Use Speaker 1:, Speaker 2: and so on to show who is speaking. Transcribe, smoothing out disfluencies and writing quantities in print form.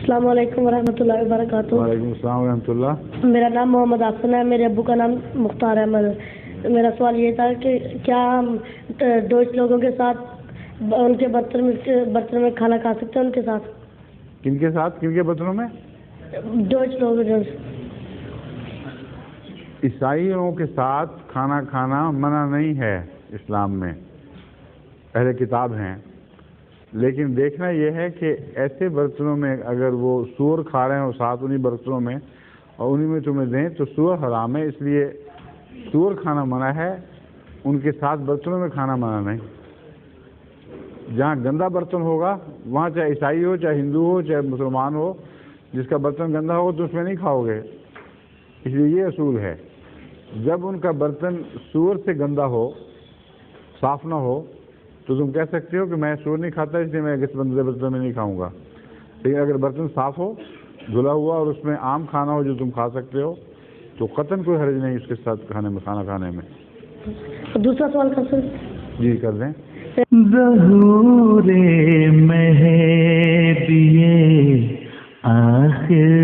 Speaker 1: السلام علیکم ورحمۃ اللہ وبرکاتہ۔
Speaker 2: وعلیکم السلام ورحمۃ اللہ۔
Speaker 1: میرا نام محمد حسن ہے، میرے ابو کا نام مختار احمد ہے۔ میرا سوال یہ تھا کہ کیا ہم ڈوچ لوگوں کے ساتھ ان کے برتن میں کھانا کھا سکتے ہیں؟ ان کے ساتھ
Speaker 2: کن کے ساتھ؟ کن کے برتنوں میں؟
Speaker 1: ڈوچ لوگ
Speaker 2: عیسائیوں کے ساتھ کھانا کھانا منع نہیں ہے اسلام میں، اہل کتاب ہیں، لیکن دیکھنا یہ ہے کہ ایسے برتنوں میں اگر وہ سور کھا رہے ہیں اور ساتھ انہی برتنوں میں اور انہی میں تمہیں دیں تو سور حرام ہے، اس لیے سور کھانا منع ہے، ان کے ساتھ برتنوں میں کھانا منع نہیں۔ جہاں گندا برتن ہوگا وہاں چاہے عیسائی ہو، چاہے ہندو ہو، چاہے مسلمان ہو، جس کا برتن گندا ہوگا تو اس میں نہیں کھاؤ گے۔ اس لیے یہ اصول ہے، جب ان کا برتن سور سے گندا ہو، صاف نہ ہو، تو تم کہہ سکتے ہو کہ میں سور نہیں کھاتا اس لیے میں اس گندے برتن میں نہیں کھاؤں گا۔ لیکن اگر برتن صاف ہو، دھلا ہوا اور اس میں عام کھانا ہو جو تم کھا سکتے ہو تو قطعاً کوئی حرج نہیں اس کے ساتھ کھانا کھانے میں۔
Speaker 1: دوسرا سوال کر سکتے؟
Speaker 2: جی کر دیں۔
Speaker 3: ظہور مہدی آخر